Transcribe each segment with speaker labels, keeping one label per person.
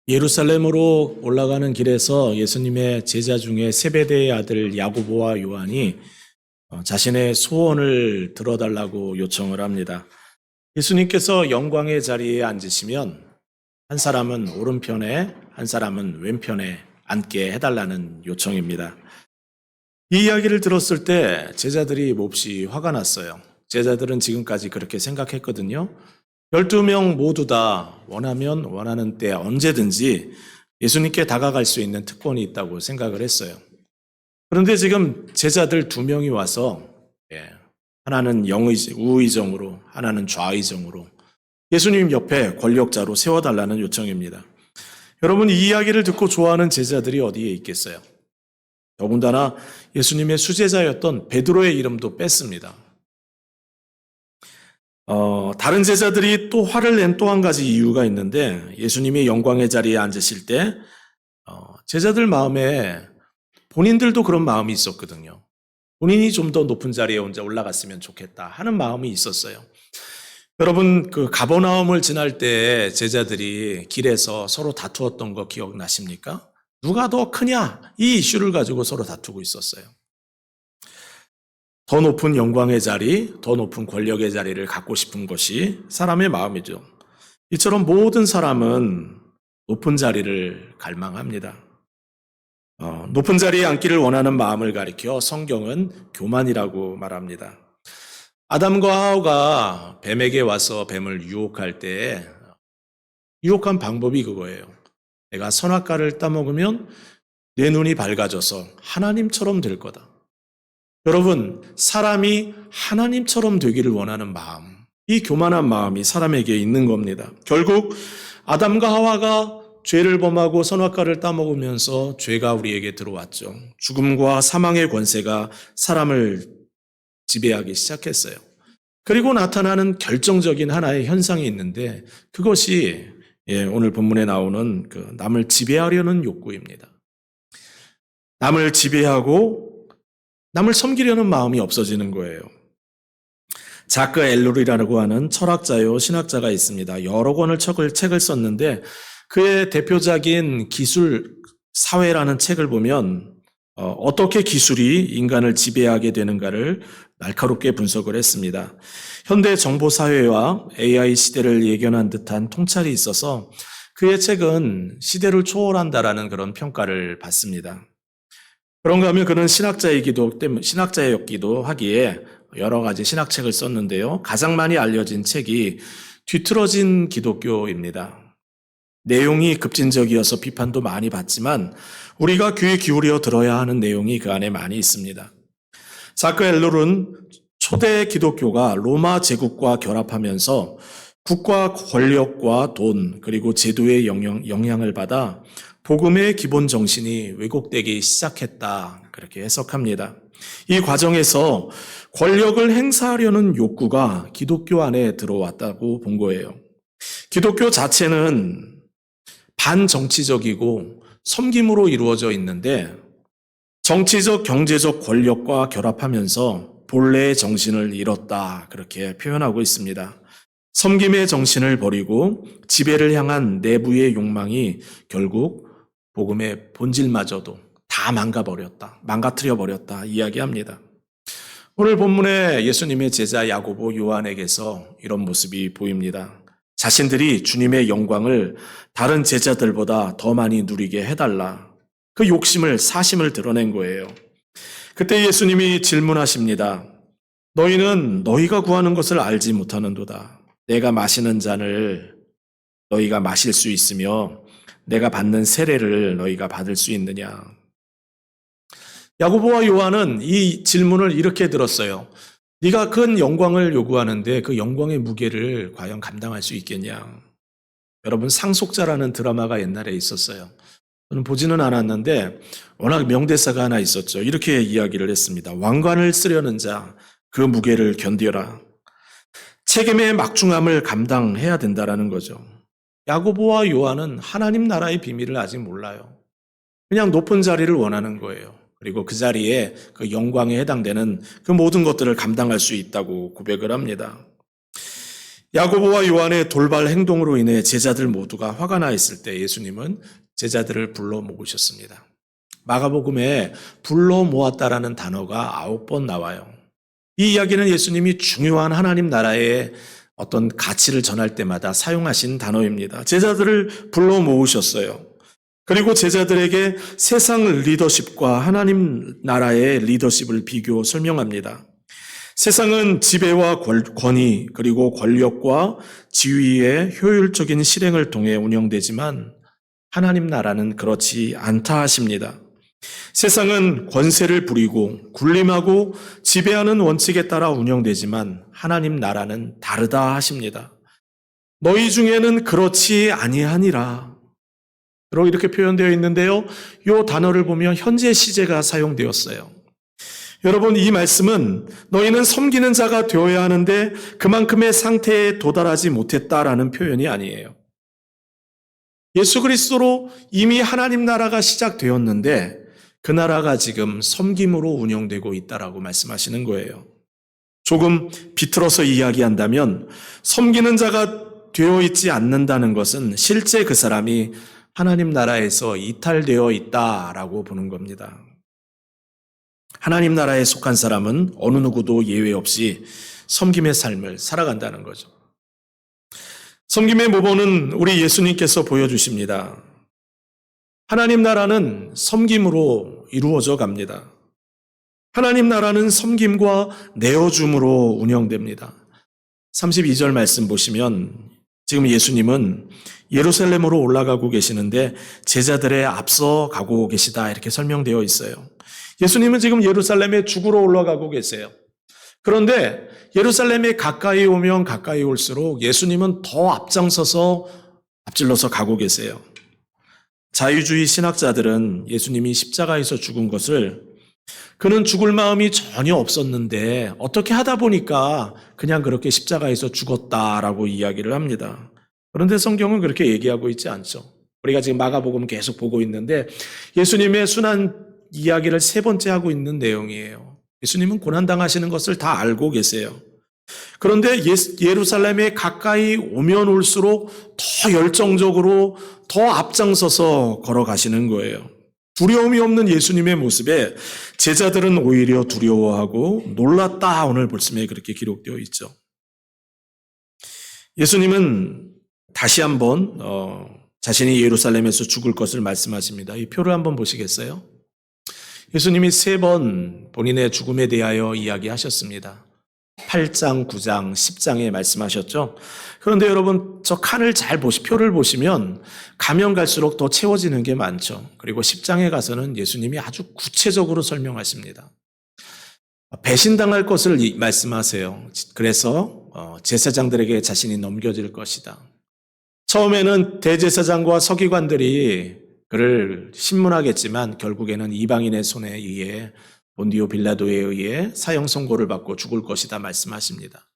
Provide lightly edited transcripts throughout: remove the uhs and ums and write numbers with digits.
Speaker 1: 예루살렘으로 올라가는 길에서 예수님의 제자 중에 세베대의 아들 야고보와 요한이 자신의 소원을 들어달라고 요청을 합니다. 예수님께서 영광의 자리에 앉으시면 한 사람은 오른편에 한 사람은 왼편에 앉게 해달라는 요청입니다. 이 이야기를 들었을 때 제자들이 몹시 화가 났어요. 제자들은 지금까지 그렇게 생각했거든요. 12명 모두 다 원하면 원하는 때 언제든지 예수님께 다가갈 수 있는 특권이 있다고 생각을 했어요. 그런데 지금 제자들 2명이 와서 하나는 우의정으로 하나는 좌의정으로 예수님 옆에 권력자로 세워달라는 요청입니다. 여러분, 이 이야기를 듣고 좋아하는 제자들이 어디에 있겠어요? 더군다나 예수님의 수제자였던 베드로의 이름도 뺐습니다. 다른 제자들이 또 화를 낸 또 한 가지 이유가 있는데, 예수님이 영광의 자리에 앉으실 때 제자들 마음에 본인들도 그런 마음이 있었거든요. 본인이 좀 더 높은 자리에 혼자 올라갔으면 좋겠다 하는 마음이 있었어요. 여러분, 그 가버나움을 지날 때 제자들이 길에서 서로 다투었던 거 기억나십니까? 누가 더 크냐? 이 이슈를 가지고 서로 다투고 있었어요. 더 높은 영광의 자리, 더 높은 권력의 자리를 갖고 싶은 것이 사람의 마음이죠. 이처럼 모든 사람은 높은 자리를 갈망합니다. 높은 자리에 앉기를 원하는 마음을 가리켜 성경은 교만이라고 말합니다. 아담과 하와가 뱀에게 와서 뱀을 유혹할 때 유혹한 방법이 그거예요. 내가 선악과를 따먹으면 내 눈이 밝아져서 하나님처럼 될 거다. 여러분, 사람이 하나님처럼 되기를 원하는 마음, 이 교만한 마음이 사람에게 있는 겁니다. 결국 아담과 하와가 죄를 범하고 선악과를 따먹으면서 죄가 우리에게 들어왔죠. 죽음과 사망의 권세가 사람을 지배하기 시작했어요. 그리고 나타나는 결정적인 하나의 현상이 있는데 그것이 오늘 본문에 나오는 그 남을 지배하려는 욕구입니다. 남을 지배하고 남을 섬기려는 마음이 없어지는 거예요. 자크 엘룰이라고 하는 철학자요 신학자가 있습니다. 여러 권의 책을 썼는데 그의 대표작인 기술 사회라는 책을 보면 어떻게 기술이 인간을 지배하게 되는가를 날카롭게 분석을 했습니다. 현대 정보사회와 AI 시대를 예견한 듯한 통찰이 있어서 그의 책은 시대를 초월한다라는 그런 평가를 받습니다. 그런가 하면 그는 신학자였기도 하기에 여러 가지 신학책을 썼는데요. 가장 많이 알려진 책이 뒤틀어진 기독교입니다. 내용이 급진적이어서 비판도 많이 받지만 우리가 귀 기울여 들어야 하는 내용이 그 안에 많이 있습니다. 자크 엘룰은 초대 기독교가 로마 제국과 결합하면서 국가 권력과 돈 그리고 제도의 영향을 받아 복음의 기본 정신이 왜곡되기 시작했다. 그렇게 해석합니다. 이 과정에서 권력을 행사하려는 욕구가 기독교 안에 들어왔다고 본 거예요. 기독교 자체는 반정치적이고 섬김으로 이루어져 있는데 정치적, 경제적 권력과 결합하면서 본래의 정신을 잃었다. 그렇게 표현하고 있습니다. 섬김의 정신을 버리고 지배를 향한 내부의 욕망이 결국 복음의 본질마저도 다 망가뜨려 버렸다 이야기합니다. 오늘 본문에 예수님의 제자 야고보 요한에게서 이런 모습이 보입니다. 자신들이 주님의 영광을 다른 제자들보다 더 많이 누리게 해달라. 그 욕심을, 사심을 드러낸 거예요. 그때 예수님이 질문하십니다. 너희는 너희가 구하는 것을 알지 못하는도다. 내가 마시는 잔을 너희가 마실 수 있으며 내가 받는 세례를 너희가 받을 수 있느냐. 야고보와 요한은 이 질문을 이렇게 들었어요. 네가 큰 영광을 요구하는데 그 영광의 무게를 과연 감당할 수 있겠냐. 여러분, 상속자라는 드라마가 옛날에 있었어요. 저는 보지는 않았는데 워낙 명대사가 하나 있었죠. 이렇게 이야기를 했습니다. 왕관을 쓰려는 자, 그 무게를 견뎌라. 책임의 막중함을 감당해야 된다라는 거죠. 야고보와 요한은 하나님 나라의 비밀을 아직 몰라요. 그냥 높은 자리를 원하는 거예요. 그리고 그 자리에 그 영광에 해당되는 그 모든 것들을 감당할 수 있다고 고백을 합니다. 야고보와 요한의 돌발 행동으로 인해 제자들 모두가 화가 나 있을 때 예수님은 제자들을 불러 모으셨습니다. 마가복음에 불러 모았다라는 단어가 9번 나와요. 이 이야기는 예수님이 중요한 하나님 나라의 어떤 가치를 전할 때마다 사용하신 단어입니다. 제자들을 불러 모으셨어요. 그리고 제자들에게 세상 리더십과 하나님 나라의 리더십을 비교 설명합니다. 세상은 지배와 권위 그리고 권력과 지위의 효율적인 실행을 통해 운영되지만 하나님 나라는 그렇지 않다 하십니다. 세상은 권세를 부리고 군림하고 지배하는 원칙에 따라 운영되지만 하나님 나라는 다르다 하십니다. 너희 중에는 그렇지 아니하니라. 이렇게 표현되어 있는데요. 이 단어를 보면 현재 시제가 사용되었어요. 여러분, 이 말씀은 너희는 섬기는 자가 되어야 하는데 그만큼의 상태에 도달하지 못했다라는 표현이 아니에요. 예수 그리스도로 이미 하나님 나라가 시작되었는데 그 나라가 지금 섬김으로 운영되고 있다라고 말씀하시는 거예요. 조금 비틀어서 이야기한다면 섬기는 자가 되어 있지 않는다는 것은 실제 그 사람이 하나님 나라에서 이탈되어 있다라고 보는 겁니다. 하나님 나라에 속한 사람은 어느 누구도 예외 없이 섬김의 삶을 살아간다는 거죠. 섬김의 모범은 우리 예수님께서 보여주십니다. 하나님 나라는 섬김으로 이루어져 갑니다. 하나님 나라는 섬김과 내어줌으로 운영됩니다. 32절 말씀 보시면 지금 예수님은 예루살렘으로 올라가고 계시는데 제자들의 앞서 가고 계시다 이렇게 설명되어 있어요. 예수님은 지금 예루살렘에 죽으러 올라가고 계세요. 그런데 예루살렘에 가까이 오면 가까이 올수록 예수님은 더 앞질러서 가고 계세요. 자유주의 신학자들은 예수님이 십자가에서 죽은 것을 그는 죽을 마음이 전혀 없었는데 어떻게 하다 보니까 그냥 그렇게 십자가에서 죽었다라고 이야기를 합니다. 그런데 성경은 그렇게 얘기하고 있지 않죠. 우리가 지금 마가복음 계속 보고 있는데 예수님의 순환 이야기를 3번째 하고 있는 내용이에요. 예수님은 고난당하시는 것을 다 알고 계세요. 그런데 예루살렘에 가까이 오면 올수록 더 열정적으로 더 앞장서서 걸어가시는 거예요. 두려움이 없는 예수님의 모습에 제자들은 오히려 두려워하고 놀랐다. 오늘 말씀에 그렇게 기록되어 있죠. 예수님은 다시 한번 자신이 예루살렘에서 죽을 것을 말씀하십니다. 이 표를 한번 보시겠어요? 예수님이 3번 본인의 죽음에 대하여 이야기하셨습니다. 8장, 9장, 10장에 말씀하셨죠. 그런데 여러분 저 칸을 표를 보시면 가면 갈수록 더 채워지는 게 많죠. 그리고 10장에 가서는 예수님이 아주 구체적으로 설명하십니다. 배신당할 것을 말씀하세요. 그래서 제사장들에게 자신이 넘겨질 것이다. 처음에는 대제사장과 서기관들이 그를 신문하겠지만 결국에는 이방인의 손에 의해 본디오 빌라도에 의해 사형 선고를 받고 죽을 것이다 말씀하십니다.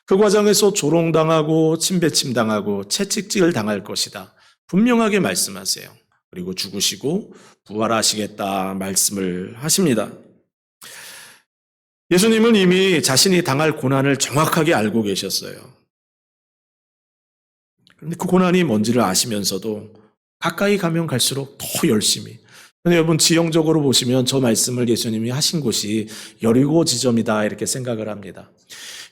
Speaker 1: 그 과정에서 조롱당하고 침배침당하고 채찍질 당할 것이다. 분명하게 말씀하세요. 그리고 죽으시고 부활하시겠다 말씀을 하십니다. 예수님은 이미 자신이 당할 고난을 정확하게 알고 계셨어요. 그런데 그 고난이 뭔지를 아시면서도 가까이 가면 갈수록 더 열심히. 근데 여러분 지형적으로 보시면 저 말씀을 예수님이 하신 곳이 여리고 지점이다 이렇게 생각을 합니다.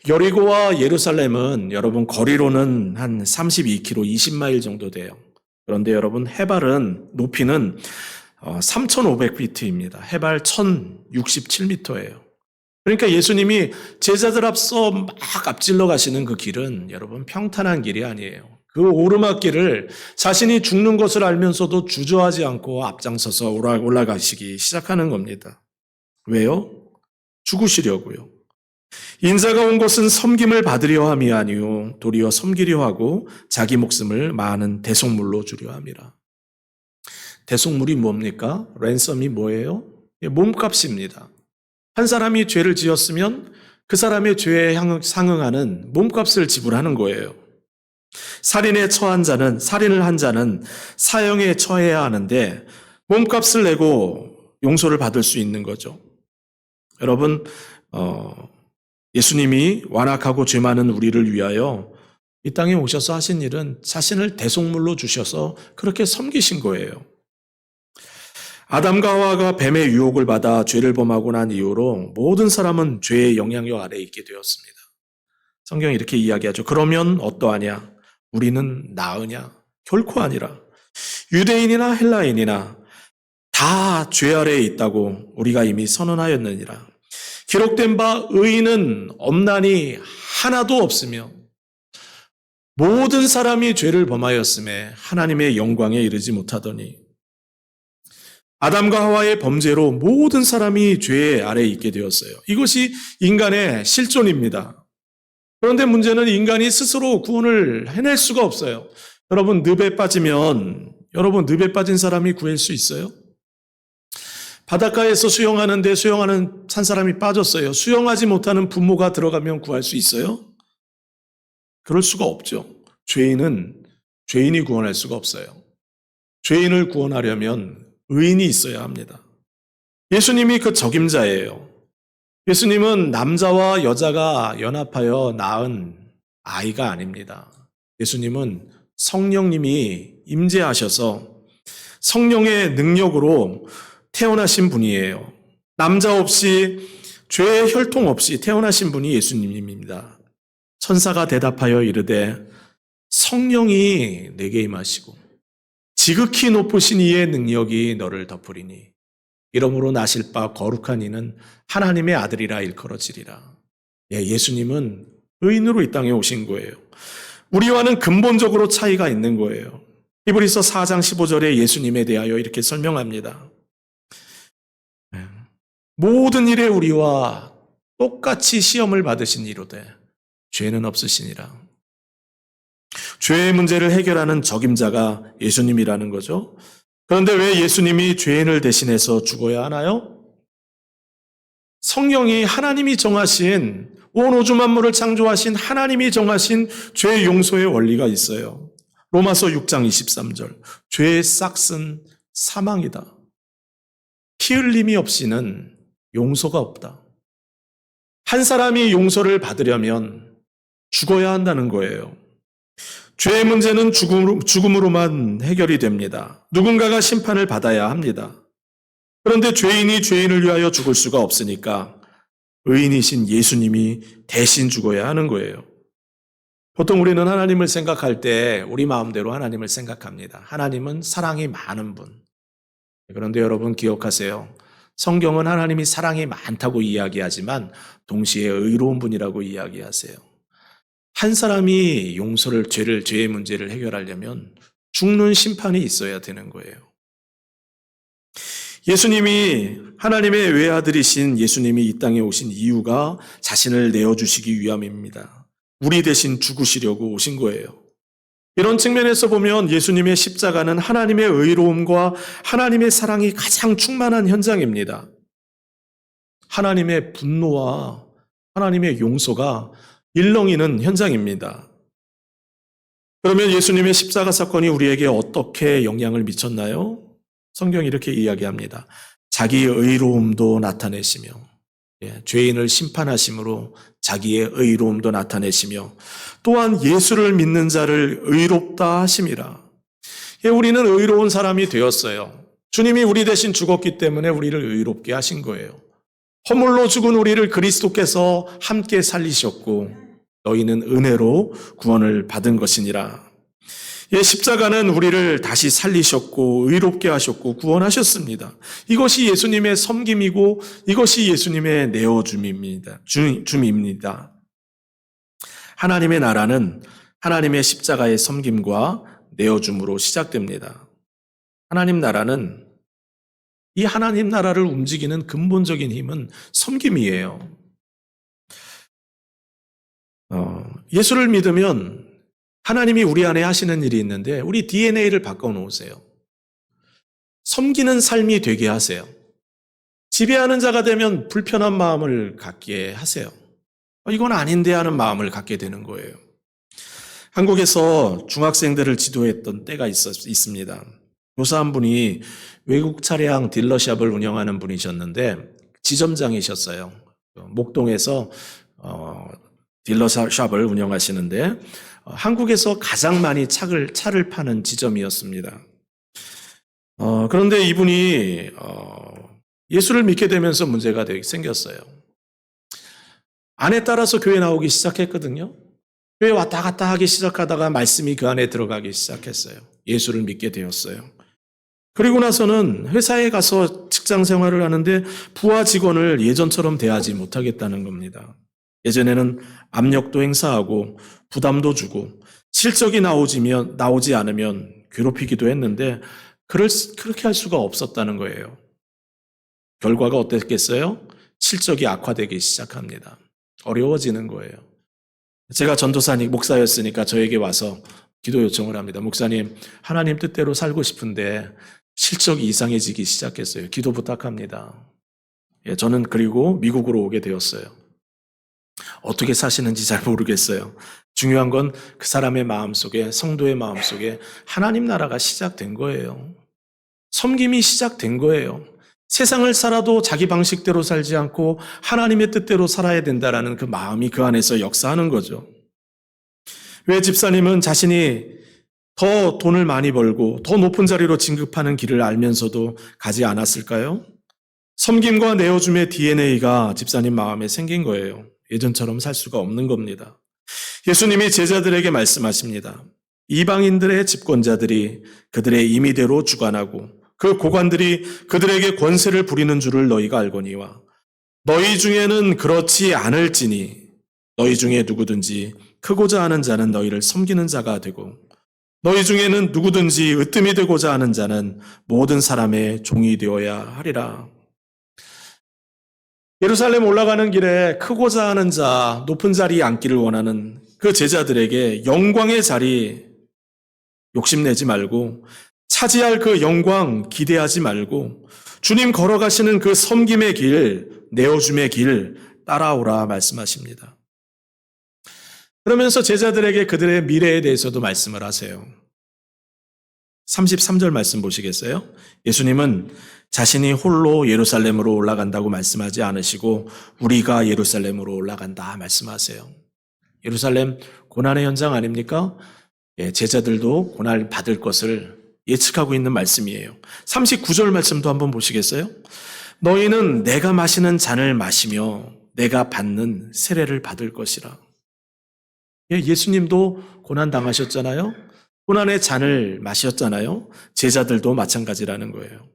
Speaker 1: 여리고와 예루살렘은 여러분 거리로는 한 32km, 20마일 정도 돼요. 그런데 여러분 높이는 3,500피트입니다. 해발 1,067m예요. 그러니까 예수님이 제자들 앞서 막 앞질러 가시는 그 길은 여러분 평탄한 길이 아니에요. 그 오르막길을 자신이 죽는 것을 알면서도 주저하지 않고 앞장서서 올라가시기 시작하는 겁니다. 왜요? 죽으시려고요. 인자가 온 것은 섬김을 받으려 함이 아니요 도리어 섬기려 하고 자기 목숨을 많은 대속물로 주려 함이라. 대속물이 뭡니까? 랜섬이 뭐예요? 몸값입니다. 한 사람이 죄를 지었으면 그 사람의 죄에 상응하는 몸값을 지불하는 거예요. 살인을 한 자는 사형에 처해야 하는데 몸값을 내고 용서를 받을 수 있는 거죠. 여러분, 예수님이 완악하고 죄 많은 우리를 위하여 이 땅에 오셔서 하신 일은 자신을 대속물로 주셔서 그렇게 섬기신 거예요. 아담과 하와가 뱀의 유혹을 받아 죄를 범하고 난 이후로 모든 사람은 죄의 영향력 아래에 있게 되었습니다. 성경이 이렇게 이야기하죠. 그러면 어떠하냐? 우리는 나으냐? 결코 아니라. 유대인이나 헬라인이나 다 죄 아래에 있다고 우리가 이미 선언하였느니라. 기록된 바 의인은 없나니 하나도 없으며 모든 사람이 죄를 범하였음에 하나님의 영광에 이르지 못하더니 아담과 하와의 범죄로 모든 사람이 죄 아래에 있게 되었어요. 이것이 인간의 실존입니다. 그런데 문제는 인간이 스스로 구원을 해낼 수가 없어요. 여러분 늪에 빠진 사람이 구할 수 있어요? 바닷가에서 수영하는데 수영하는 한 사람이 빠졌어요. 수영하지 못하는 부모가 들어가면 구할 수 있어요? 그럴 수가 없죠. 죄인이 구원할 수가 없어요. 죄인을 구원하려면 의인이 있어야 합니다. 예수님이 그 적임자예요. 예수님은 남자와 여자가 연합하여 낳은 아이가 아닙니다. 예수님은 성령님이 임재하셔서 성령의 능력으로 태어나신 분이에요. 남자 없이 죄의 혈통 없이 태어나신 분이 예수님입니다. 천사가 대답하여 이르되 성령이 내게 임하시고 지극히 높으신 이의 능력이 너를 덮으리니 이러므로 나실 바 거룩한 이는 하나님의 아들이라 일컬어지리라. 예수님은 의인으로 이 땅에 오신 거예요. 우리와는 근본적으로 차이가 있는 거예요. 히브리서 4장 15절에 예수님에 대하여 이렇게 설명합니다. 모든 일에 우리와 똑같이 시험을 받으신 이로되 죄는 없으시니라. 죄의 문제를 해결하는 적임자가 예수님이라는 거죠. 그런데 왜 예수님이 죄인을 대신해서 죽어야 하나요? 성령이 하나님이 정하신 온 우주 만물을 창조하신 하나님이 정하신 죄 용서의 원리가 있어요. 로마서 6장 23절 죄의 싹은 사망이다. 피 흘림이 없이는 용서가 없다. 한 사람이 용서를 받으려면 죽어야 한다는 거예요. 죄의 문제는 죽음으로만 해결이 됩니다. 누군가가 심판을 받아야 합니다. 그런데 죄인이 죄인을 위하여 죽을 수가 없으니까 의인이신 예수님이 대신 죽어야 하는 거예요. 보통 우리는 하나님을 생각할 때 우리 마음대로 하나님을 생각합니다. 하나님은 사랑이 많은 분. 그런데 여러분 기억하세요. 성경은 하나님이 사랑이 많다고 이야기하지만 동시에 의로운 분이라고 이야기하세요. 한 사람이 죄의 문제를 해결하려면 죽는 심판이 있어야 되는 거예요. 예수님이 하나님의 외아들이신 예수님이 이 땅에 오신 이유가 자신을 내어주시기 위함입니다. 우리 대신 죽으시려고 오신 거예요. 이런 측면에서 보면 예수님의 십자가는 하나님의 의로움과 하나님의 사랑이 가장 충만한 현장입니다. 하나님의 분노와 하나님의 용서가 일렁이는 현장입니다. 그러면 예수님의 십자가 사건이 우리에게 어떻게 영향을 미쳤나요? 성경이 이렇게 이야기합니다. 자기의 의로움도 나타내시며 죄인을 심판하심으로 자기의 의로움도 나타내시며 또한 예수를 믿는 자를 의롭다 하심이라. 우리는 의로운 사람이 되었어요. 주님이 우리 대신 죽었기 때문에 우리를 의롭게 하신 거예요. 허물로 죽은 우리를 그리스도께서 함께 살리셨고 너희는 은혜로 구원을 받은 것이니라. 십자가는 우리를 다시 살리셨고 의롭게 하셨고 구원하셨습니다. 이것이 예수님의 섬김이고 이것이 예수님의 내어줌입니다. 줌입니다. 하나님의 나라는 하나님의 십자가의 섬김과 내어줌으로 시작됩니다. 이 하나님 나라를 움직이는 근본적인 힘은 섬김이에요. 예수를 믿으면 하나님이 우리 안에 하시는 일이 있는데 우리 DNA를 바꿔놓으세요. 섬기는 삶이 되게 하세요. 지배하는 자가 되면 불편한 마음을 갖게 하세요. 이건 아닌데 하는 마음을 갖게 되는 거예요. 한국에서 중학생들을 지도했던 때가 있습니다. 교사 한 분이 외국 차량 딜러샵을 운영하는 분이셨는데 지점장이셨어요. 목동에서 딜러샵을 운영하시는데 한국에서 가장 많이 차를 파는 지점이었습니다. 그런데 이분이 예수를 믿게 되면서 문제가 생겼어요. 안에 따라서 교회 나오기 시작했거든요. 교회 왔다 갔다 하기 시작하다가 말씀이 그 안에 들어가기 시작했어요. 예수를 믿게 되었어요. 그리고 나서는 회사에 가서 직장 생활을 하는데 부하 직원을 예전처럼 대하지 못하겠다는 겁니다. 예전에는 압력도 행사하고 부담도 주고 실적이 나오지 않으면 괴롭히기도 했는데 그렇게 할 수가 없었다는 거예요. 결과가 어땠겠어요? 실적이 악화되기 시작합니다. 어려워지는 거예요. 제가 전도사님 목사였으니까 저에게 와서 기도 요청을 합니다. 목사님, 하나님 뜻대로 살고 싶은데 실적이 이상해지기 시작했어요. 기도 부탁합니다. 저는 그리고 미국으로 오게 되었어요. 어떻게 사시는지 잘 모르겠어요. 중요한 건 그 사람의 마음속에, 성도의 마음속에 하나님 나라가 시작된 거예요. 섬김이 시작된 거예요. 세상을 살아도 자기 방식대로 살지 않고 하나님의 뜻대로 살아야 된다라는 그 마음이 그 안에서 역사하는 거죠. 왜 집사님은 자신이 더 돈을 많이 벌고 더 높은 자리로 진급하는 길을 알면서도 가지 않았을까요? 섬김과 내어줌의 DNA가 집사님 마음에 생긴 거예요. 예전처럼 살 수가 없는 겁니다. 예수님이 제자들에게 말씀하십니다. 이방인들의 집권자들이 그들의 임의대로 주관하고 그 고관들이 그들에게 권세를 부리는 줄을 너희가 알거니와 너희 중에는 그렇지 않을지니 너희 중에 누구든지 크고자 하는 자는 너희를 섬기는 자가 되고 너희 중에는 누구든지 으뜸이 되고자 하는 자는 모든 사람의 종이 되어야 하리라. 예루살렘 올라가는 길에 크고자 하는 자, 높은 자리에 앉기를 원하는 그 제자들에게 영광의 자리 욕심내지 말고 차지할 그 영광 기대하지 말고 주님 걸어가시는 그 섬김의 길, 내어줌의 길 따라오라 말씀하십니다. 그러면서 제자들에게 그들의 미래에 대해서도 말씀을 하세요. 33절 말씀 보시겠어요? 예수님은 자신이 홀로 예루살렘으로 올라간다고 말씀하지 않으시고 우리가 예루살렘으로 올라간다 말씀하세요. 예루살렘 고난의 현장 아닙니까? 제자들도 고난을 받을 것을 예측하고 있는 말씀이에요. 39절 말씀도 한번 보시겠어요? 너희는 내가 마시는 잔을 마시며 내가 받는 세례를 받을 것이라. 예수님도 고난 당하셨잖아요. 고난의 잔을 마셨잖아요. 제자들도 마찬가지라는 거예요.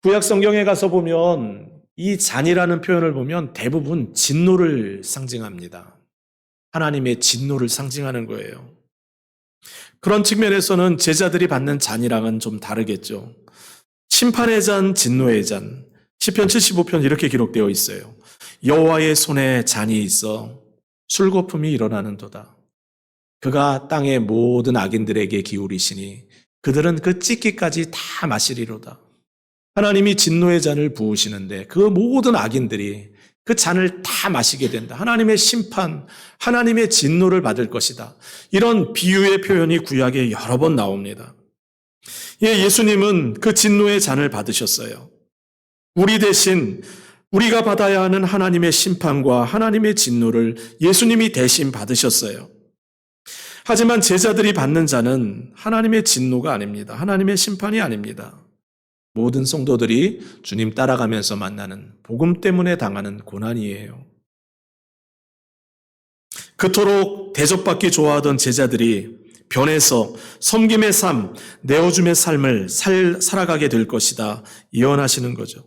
Speaker 1: 구약 성경에 가서 보면 이 잔이라는 표현을 보면 대부분 진노를 상징합니다. 하나님의 진노를 상징하는 거예요. 그런 측면에서는 제자들이 받는 잔이랑은 좀 다르겠죠. 심판의 잔, 진노의 잔. 시편 75편 이렇게 기록되어 있어요. 여호와의 손에 잔이 있어 술거품이 일어나는도다. 그가 땅의 모든 악인들에게 기울이시니 그들은 그 찢기까지 다 마시리로다. 하나님이 진노의 잔을 부으시는데 그 모든 악인들이 그 잔을 다 마시게 된다. 하나님의 심판, 하나님의 진노를 받을 것이다. 이런 비유의 표현이 구약에 여러 번 나옵니다. 예수님은 그 진노의 잔을 받으셨어요. 우리 대신 우리가 받아야 하는 하나님의 심판과 하나님의 진노를 예수님이 대신 받으셨어요. 하지만 제자들이 받는 잔은 하나님의 진노가 아닙니다. 하나님의 심판이 아닙니다. 모든 성도들이 주님 따라가면서 만나는 복음 때문에 당하는 고난이에요. 그토록 대접받기 좋아하던 제자들이 변해서 섬김의 삶, 내어줌의 삶을 살아가게 될 것이다 예언하시는 거죠.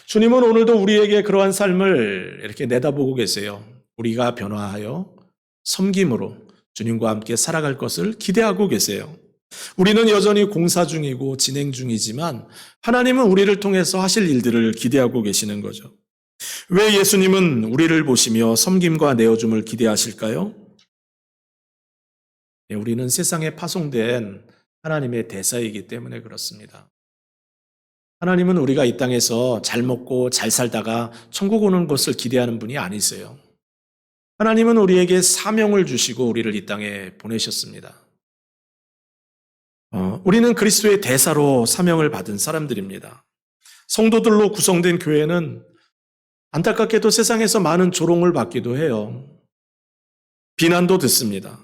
Speaker 1: 주님은 오늘도 우리에게 그러한 삶을 이렇게 내다보고 계세요. 우리가 변화하여 섬김으로 주님과 함께 살아갈 것을 기대하고 계세요. 우리는 여전히 공사 중이고 진행 중이지만 하나님은 우리를 통해서 하실 일들을 기대하고 계시는 거죠. 왜 예수님은 우리를 보시며 섬김과 내어줌을 기대하실까요? 우리는 세상에 파송된 하나님의 대사이기 때문에 그렇습니다. 하나님은 우리가 이 땅에서 잘 먹고 잘 살다가 천국 오는 것을 기대하는 분이 아니세요. 하나님은 우리에게 사명을 주시고 우리를 이 땅에 보내셨습니다. 우리는 그리스도의 대사로 사명을 받은 사람들입니다. 성도들로 구성된 교회는 안타깝게도 세상에서 많은 조롱을 받기도 해요. 비난도 듣습니다.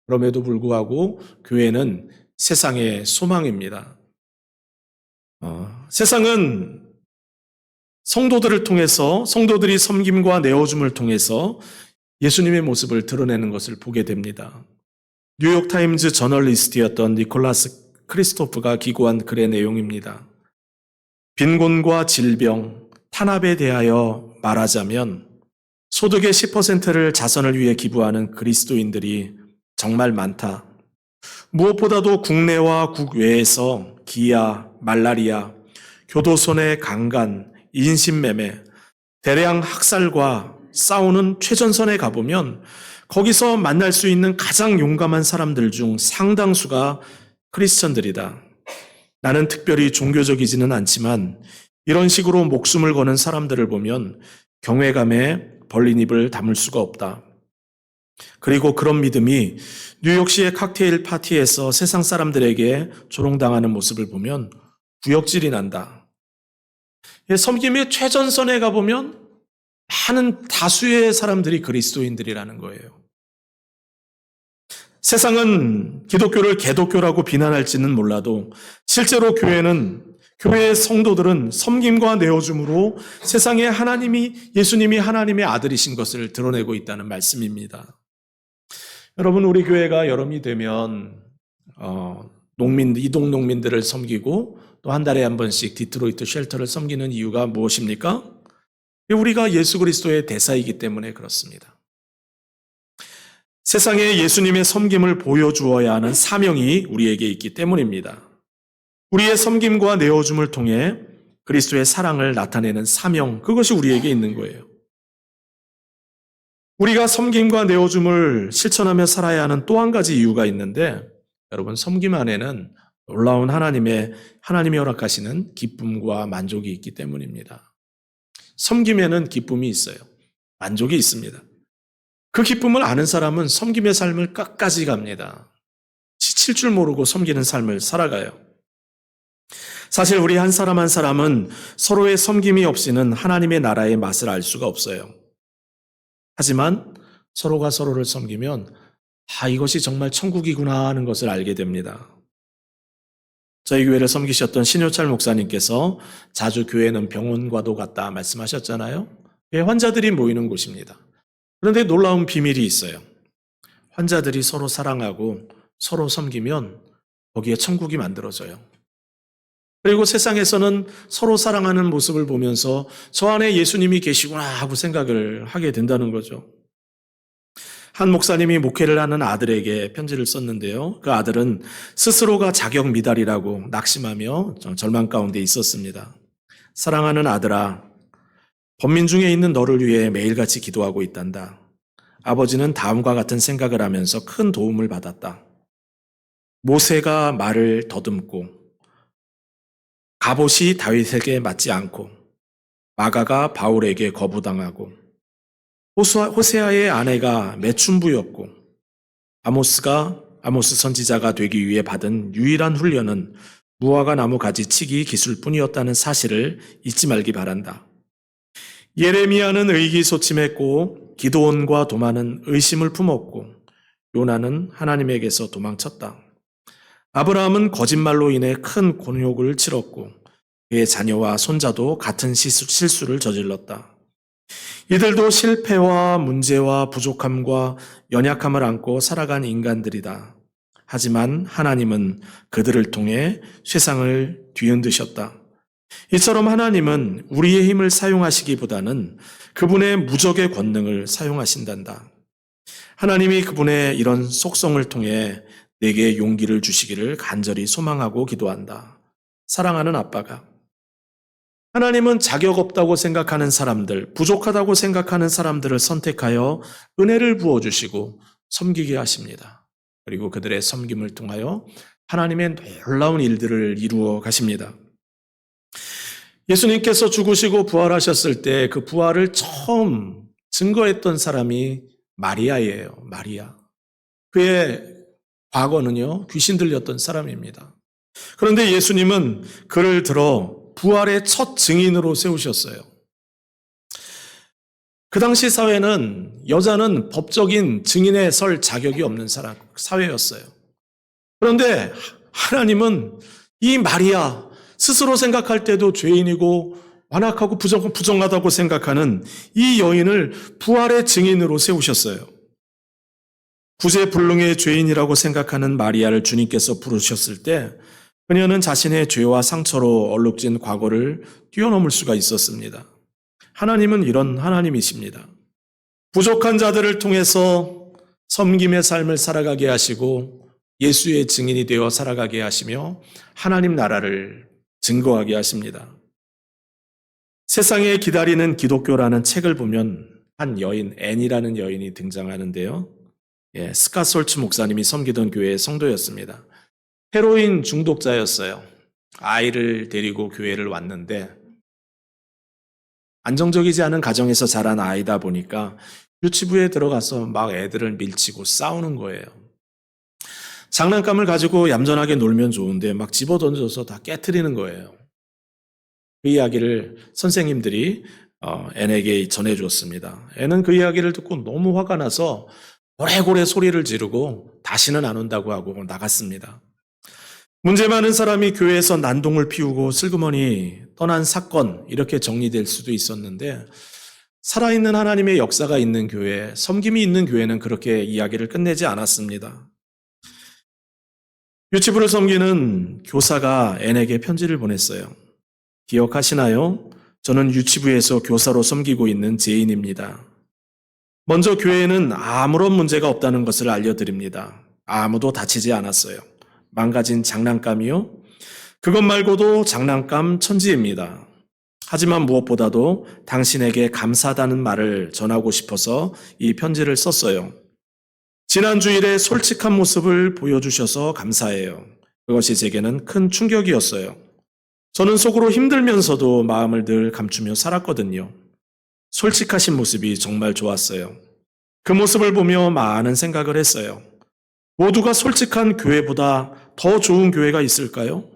Speaker 1: 그럼에도 불구하고 교회는 세상의 소망입니다. 세상은 성도들을 통해서, 성도들이 섬김과 내어줌을 통해서 예수님의 모습을 드러내는 것을 보게 됩니다. 뉴욕타임즈 저널리스트였던 니콜라스 크리스토프가 기고한 글의 내용입니다. 빈곤과 질병, 탄압에 대하여 말하자면 소득의 10%를 자선을 위해 기부하는 그리스도인들이 정말 많다. 무엇보다도 국내와 국외에서 기아, 말라리아, 교도소 내 강간, 인신매매, 대량 학살과 싸우는 최전선에 가보면 거기서 만날 수 있는 가장 용감한 사람들 중 상당수가 크리스천들이다. 나는 특별히 종교적이지는 않지만 이런 식으로 목숨을 거는 사람들을 보면 경외감에 벌린 입을 다물 수가 없다. 그리고 그런 믿음이 뉴욕시의 칵테일 파티에서 세상 사람들에게 조롱당하는 모습을 보면 구역질이 난다. 섬김의 최전선에 가보면 많은 다수의 사람들이 그리스도인들이라는 거예요. 세상은 기독교를 개독교라고 비난할지는 몰라도 실제로 교회의 성도들은 섬김과 내어줌으로 세상에 예수님이 하나님의 아들이신 것을 드러내고 있다는 말씀입니다. 여러분, 우리 교회가 여름이 되면 이동 농민들을 섬기고 또 한 달에 한 번씩 디트로이트 쉘터를 섬기는 이유가 무엇입니까? 우리가 예수 그리스도의 대사이기 때문에 그렇습니다. 세상에 예수님의 섬김을 보여주어야 하는 사명이 우리에게 있기 때문입니다. 우리의 섬김과 내어줌을 통해 그리스도의 사랑을 나타내는 사명, 그것이 우리에게 있는 거예요. 우리가 섬김과 내어줌을 실천하며 살아야 하는 또 한 가지 이유가 있는데, 여러분, 섬김 안에는 놀라운 하나님이 허락하시는 기쁨과 만족이 있기 때문입니다. 섬김에는 기쁨이 있어요. 만족이 있습니다. 그 기쁨을 아는 사람은 섬김의 삶을 끝까지 갑니다. 지칠 줄 모르고 섬기는 삶을 살아가요. 사실 우리 한 사람 한 사람은 서로의 섬김이 없이는 하나님의 나라의 맛을 알 수가 없어요. 하지만 서로가 서로를 섬기면 이것이 정말 천국이구나 하는 것을 알게 됩니다. 저희 교회를 섬기셨던 신효철 목사님께서 자주 교회는 병원과도 같다 말씀하셨잖아요. 환자들이 모이는 곳입니다. 그런데 놀라운 비밀이 있어요. 환자들이 서로 사랑하고 서로 섬기면 거기에 천국이 만들어져요. 그리고 세상에서는 서로 사랑하는 모습을 보면서 저 안에 예수님이 계시구나 하고 생각을 하게 된다는 거죠. 한 목사님이 목회를 하는 아들에게 편지를 썼는데요. 그 아들은 스스로가 자격 미달이라고 낙심하며 절망 가운데 있었습니다. 사랑하는 아들아, 범민 중에 있는 너를 위해 매일같이 기도하고 있단다. 아버지는 다음과 같은 생각을 하면서 큰 도움을 받았다. 모세가 말을 더듬고 갑옷이 다윗에게 맞지 않고 마가가 바울에게 거부당하고 호세아의 아내가 매춘부였고 아모스 선지자가 되기 위해 받은 유일한 훈련은 무화과 나무 가지 치기 기술뿐이었다는 사실을 잊지 말기 바란다. 예레미야는 의기소침했고 기드온과 도마는 의심을 품었고 요나는 하나님에게서 도망쳤다. 아브라함은 거짓말로 인해 큰 곤욕을 치렀고 그의 자녀와 손자도 같은 실수를 저질렀다. 이들도 실패와 문제와 부족함과 연약함을 안고 살아간 인간들이다. 하지만 하나님은 그들을 통해 세상을 뒤흔드셨다. 이처럼 하나님은 우리의 힘을 사용하시기보다는 그분의 무적의 권능을 사용하신단다. 하나님이 그분의 이런 속성을 통해 내게 용기를 주시기를 간절히 소망하고 기도한다. 사랑하는 아빠가 하나님은 자격 없다고 생각하는 사람들, 부족하다고 생각하는 사람들을 선택하여 은혜를 부어주시고 섬기게 하십니다. 그리고 그들의 섬김을 통하여 하나님의 놀라운 일들을 이루어 가십니다. 예수님께서 죽으시고 부활하셨을 때 그 부활을 처음 증거했던 사람이 마리아예요. 마리아. 그의 과거는요, 귀신 들렸던 사람입니다. 그런데 예수님은 그를 들어 부활의 첫 증인으로 세우셨어요. 그 당시 사회는 여자는 법적인 증인에 설 자격이 없는 사회였어요. 그런데 하나님은 이 마리아, 스스로 생각할 때도 죄인이고 완악하고 부정하다고 생각하는 이 여인을 부활의 증인으로 세우셨어요. 구제불능의 죄인이라고 생각하는 마리아를 주님께서 부르셨을 때 그녀는 자신의 죄와 상처로 얼룩진 과거를 뛰어넘을 수가 있었습니다. 하나님은 이런 하나님이십니다. 부족한 자들을 통해서 섬김의 삶을 살아가게 하시고 예수의 증인이 되어 살아가게 하시며 하나님 나라를 증거하게 하십니다. 세상에 기다리는 기독교라는 책을 보면 한 여인, 앤이라는 여인이 등장하는데요. 스캇 홀츠 목사님이 섬기던 교회의 성도였습니다. 헤로인 중독자였어요. 아이를 데리고 교회를 왔는데 안정적이지 않은 가정에서 자란 아이다 보니까 유치부에 들어가서 막 애들을 밀치고 싸우는 거예요. 장난감을 가지고 얌전하게 놀면 좋은데 막 집어던져서 다 깨트리는 거예요. 그 이야기를 선생님들이 앤에게 전해주었습니다. 앤은 그 이야기를 듣고 너무 화가 나서 고래고래 소리를 지르고 다시는 안 온다고 하고 나갔습니다. 문제 많은 사람이 교회에서 난동을 피우고 슬그머니 떠난 사건, 이렇게 정리될 수도 있었는데 살아있는 하나님의 역사가 있는 교회, 섬김이 있는 교회는 그렇게 이야기를 끝내지 않았습니다. 유치부를 섬기는 교사가 앤에게 편지를 보냈어요. 기억하시나요? 저는 유치부에서 교사로 섬기고 있는 제인입니다. 먼저 교회에는 아무런 문제가 없다는 것을 알려드립니다. 아무도 다치지 않았어요. 망가진 장난감이요? 그것 말고도 장난감 천지입니다. 하지만 무엇보다도 당신에게 감사하다는 말을 전하고 싶어서 이 편지를 썼어요. 지난 주일에 솔직한 모습을 보여주셔서 감사해요. 그것이 제게는 큰 충격이었어요. 저는 속으로 힘들면서도 마음을 늘 감추며 살았거든요. 솔직하신 모습이 정말 좋았어요. 그 모습을 보며 많은 생각을 했어요. 모두가 솔직한 교회보다 더 좋은 교회가 있을까요?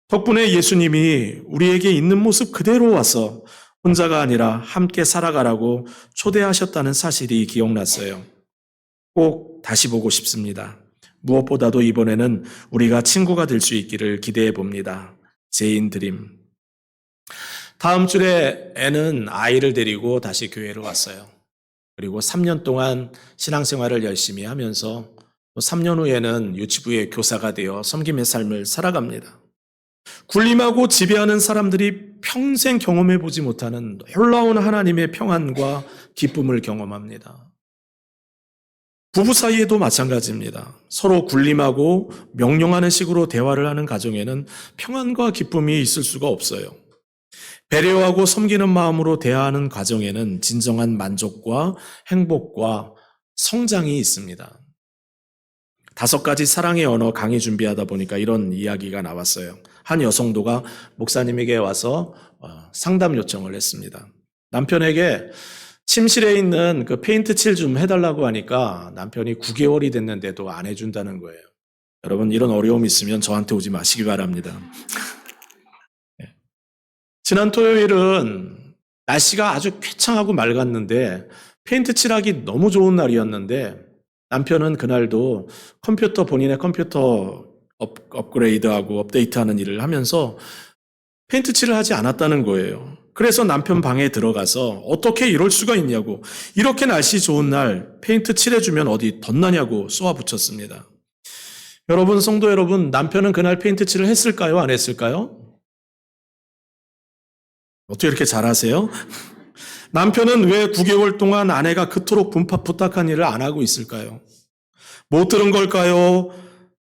Speaker 1: 덕분에 예수님이 우리에게 있는 모습 그대로 와서 혼자가 아니라 함께 살아가라고 초대하셨다는 사실이 기억났어요. 꼭 다시 보고 싶습니다. 무엇보다도 이번에는 우리가 친구가 될 수 있기를 기대해 봅니다. 제인 드림. 다음 주에 앤은 아이를 데리고 다시 교회로 왔어요. 그리고 3년 동안 신앙생활을 열심히 하면서 또 3년 후에는 유치부의 교사가 되어 섬김의 삶을 살아갑니다. 군림하고 지배하는 사람들이 평생 경험해보지 못하는 놀라운 하나님의 평안과 기쁨을 경험합니다. 부부 사이에도 마찬가지입니다. 서로 군림하고 명령하는 식으로 대화를 하는 가정에는 평안과 기쁨이 있을 수가 없어요. 배려하고 섬기는 마음으로 대화하는 가정에는 진정한 만족과 행복과 성장이 있습니다. 5가지 사랑의 언어 강의 준비하다 보니까 이런 이야기가 나왔어요. 한 여성도가 목사님에게 와서 상담 요청을 했습니다. 남편에게 침실에 있는 그 페인트 칠 좀 해달라고 하니까 남편이 9개월이 됐는데도 안 해준다는 거예요. 여러분, 이런 어려움이 있으면 저한테 오지 마시기 바랍니다. 지난 토요일은 날씨가 아주 쾌창하고 맑았는데 페인트 칠하기 너무 좋은 날이었는데 남편은 그날도 본인의 컴퓨터 업그레이드하고 업데이트하는 일을 하면서 페인트 칠을 하지 않았다는 거예요. 그래서 남편 방에 들어가서 어떻게 이럴 수가 있냐고, 이렇게 날씨 좋은 날 페인트 칠해주면 어디 덧나냐고 쏘아붙였습니다. 여러분, 성도 여러분, 남편은 그날 페인트 칠을 했을까요? 안 했을까요? 어떻게 이렇게 잘하세요? 남편은 왜 9개월 동안 아내가 그토록 부탁한 일을 안 하고 있을까요? 못 들은 걸까요?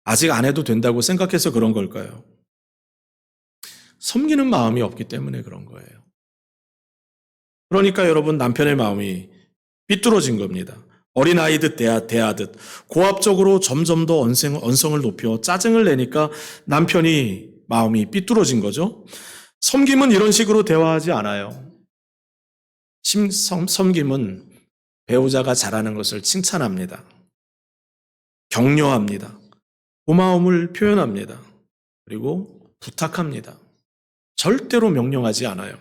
Speaker 1: 아직 안 해도 된다고 생각해서 그런 걸까요? 섬기는 마음이 없기 때문에 그런 거예요. 그러니까 여러분, 남편의 마음이 삐뚤어진 겁니다. 어린아이듯 대하듯 고압적으로 점점 더 언성을 높여 짜증을 내니까 남편이 마음이 삐뚤어진 거죠. 섬김은 이런 식으로 대화하지 않아요. 섬김은 배우자가 잘하는 것을 칭찬합니다. 격려합니다. 고마움을 표현합니다. 그리고 부탁합니다. 절대로 명령하지 않아요.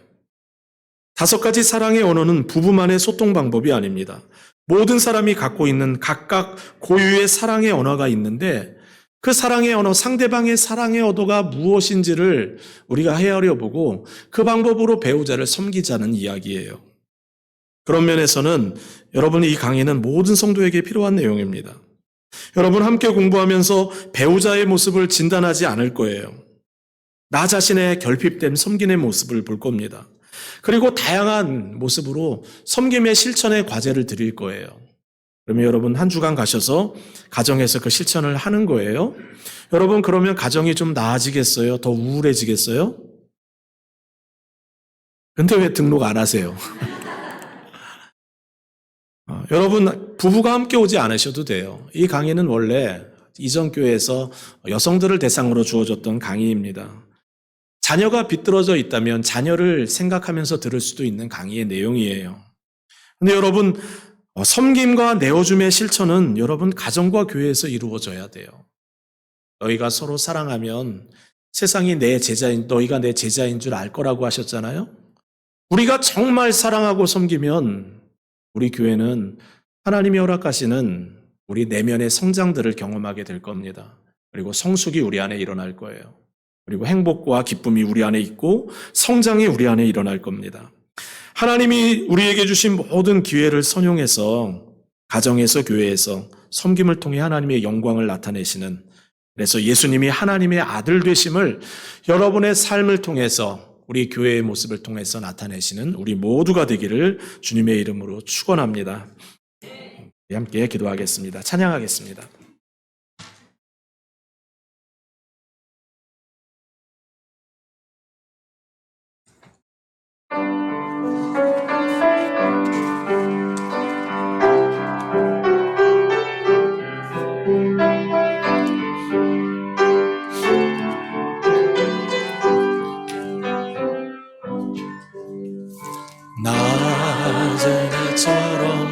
Speaker 1: 5가지 사랑의 언어는 부부만의 소통 방법이 아닙니다. 모든 사람이 갖고 있는 각각 고유의 사랑의 언어가 있는데 그 사랑의 언어, 상대방의 사랑의 언어가 무엇인지를 우리가 헤아려 보고 그 방법으로 배우자를 섬기자는 이야기예요. 그런 면에서는 여러분 이 강의는 모든 성도에게 필요한 내용입니다. 여러분 함께 공부하면서 배우자의 모습을 진단하지 않을 거예요. 나 자신의 결핍된 섬김의 모습을 볼 겁니다. 그리고 다양한 모습으로 섬김의 실천의 과제를 드릴 거예요. 그러면 여러분 한 주간 가셔서 가정에서 그 실천을 하는 거예요. 여러분 그러면 가정이 좀 나아지겠어요? 더 우울해지겠어요? 근데 왜 등록 안 하세요? 여러분 부부가 함께 오지 않으셔도 돼요. 이 강의는 원래 이전 교회에서 여성들을 대상으로 주어졌던 강의입니다. 자녀가 비뚤어져 있다면 자녀를 생각하면서 들을 수도 있는 강의의 내용이에요. 근데 여러분 섬김과 내어줌의 실천은 여러분 가정과 교회에서 이루어져야 돼요. 너희가 서로 사랑하면 세상이 너희가 내 제자인 줄 알 거라고 하셨잖아요. 우리가 정말 사랑하고 섬기면 우리 교회는 하나님이 허락하시는 우리 내면의 성장들을 경험하게 될 겁니다. 그리고 성숙이 우리 안에 일어날 거예요. 그리고 행복과 기쁨이 우리 안에 있고 성장이 우리 안에 일어날 겁니다. 하나님이 우리에게 주신 모든 기회를 선용해서 가정에서 교회에서 섬김을 통해 하나님의 영광을 나타내시는, 그래서 예수님이 하나님의 아들 되심을 여러분의 삶을 통해서 우리 교회의 모습을 통해서 나타내시는 우리 모두가 되기를 주님의 이름으로 축원합니다. 함께 기도하겠습니다. 찬양하겠습니다. 나저나처럼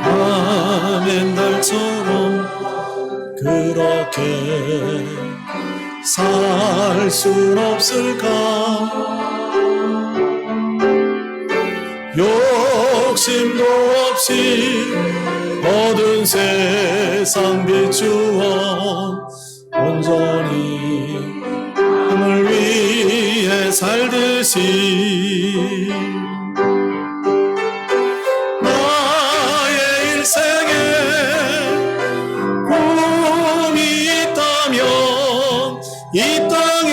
Speaker 1: 밤의 달처럼 그렇게 살 순 없을까? 욕심도 없이 모든 세상 비추어 온전히 힘을 위해 살듯이 나의 일생에 꿈이 있다면 이 땅에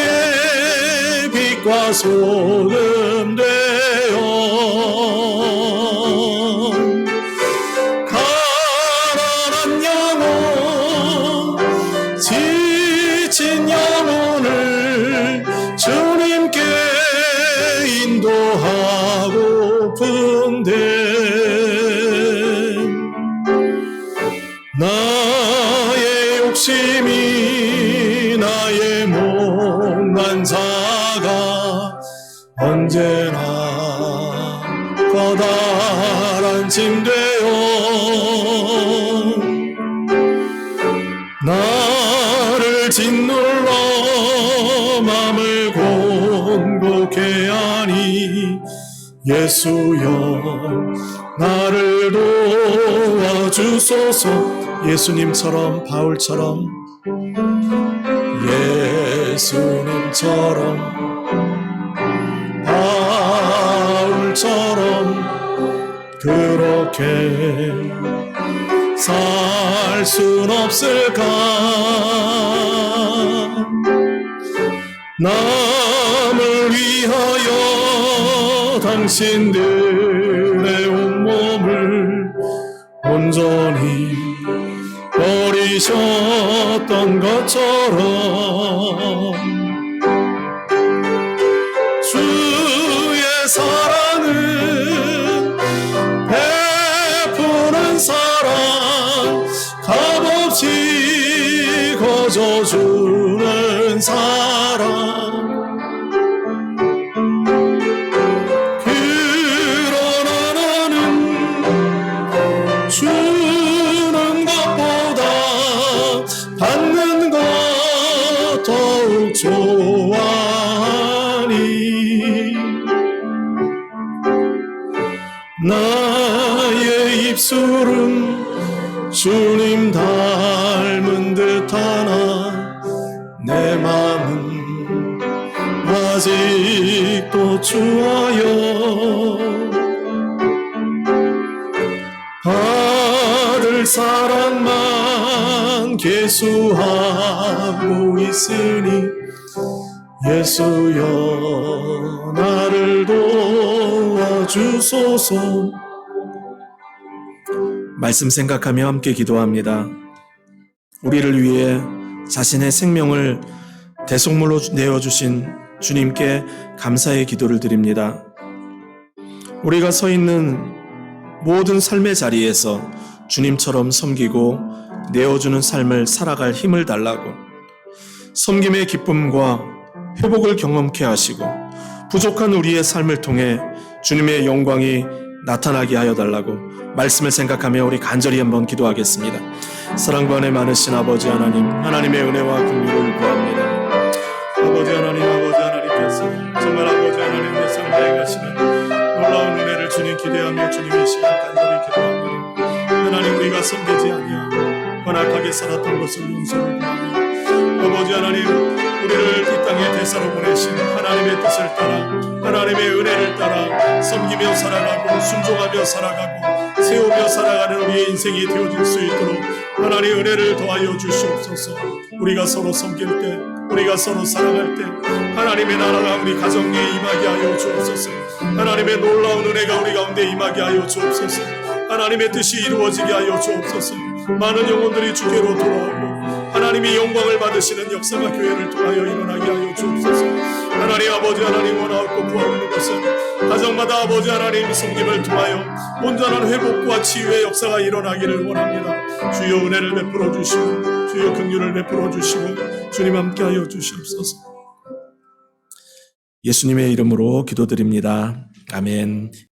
Speaker 1: 빛과 소금 되어 가난한 영혼 지친 영혼을 주님께 인도하고픈데 나의 욕심이 나의 못난 자가 언제나 커다란 짐 되어 나를 짓눌러 맘을 곤곡해 하니 예수여 나를 도와주소서. 예수님처럼 바울처럼 예수님처럼 바울처럼 그렇게 살 순 없을까? 남을 위하여 당신들의 온몸을 온전히 버리셨던 것처럼 주의 사랑은 베푸는 사랑, 값없이 거저주는 사랑. 그러나 나는 주는 것보다 받는 것 더욱 좋아하니 나의 입술은 주님 닮은 듯하나 내 맘은 아직도 추워요. 받을 사랑만 계수하고 있으니 예수여 나를 도와주소서. 말씀 생각하며 함께 기도합니다. 우리를 위해 자신의 생명을 대속물로 내어주신 주님께 감사의 기도를 드립니다. 우리가 서 있는 모든 삶의 자리에서 주님처럼 섬기고 내어주는 삶을 살아갈 힘을 달라고, 섬김의 기쁨과 회복을 경험케 하시고 부족한 우리의 삶을 통해 주님의 영광이 나타나게 하여 달라고 말씀을 생각하며 우리 간절히 한번 기도하겠습니다. 사랑과 은혜 많으신 아버지 하나님, 하나님의 은혜와 긍휼을 구합니다. 아버지 하나님께서 정말 아버지 하나님의 삶을 행하시는 놀라운 은혜를 주님 기대하며 주님의 시간 간절히 기도합니다. 하나님, 우리가 섬기지 아니하고 완악하게 살았던 것을 용서를 구하며 아버지 하나님, 우리를 이 땅에 대사로 보내신 하나님의 뜻을 따라 하나님의 은혜를 따라 섬기며 살아가고 순종하며 살아가고 세우며 살아가는 우리의 인생이 되어질 수 있도록 하나님의 은혜를 더하여 주시옵소서. 우리가 서로 섬길 때, 우리가 서로 사랑할 때 하나님의 나라가 우리 가정에 임하게 하여 주옵소서. 하나님의 놀라운 은혜가 우리 가운데 임하게 하여 주옵소서. 하나님의 뜻이 이루어지게 하여 주옵소서. 많은 영혼들이 주께로 돌아오고 하나님이 영광을 받으시는 역사가 교회를 통하여 일어나게 하여 주옵소서. 하나님 아버지 하나님, 원하옵고 구하는 것은 가정마다 아버지 하나님 섬김을 통하여 온전한 회복과 치유의 역사가 일어나기를 원합니다. 주여 은혜를 베풀어 주시고 주여 긍휼을 베풀어 주시고 주님 함께 하여 주시옵소서. 예수님의 이름으로 기도드립니다. 아멘.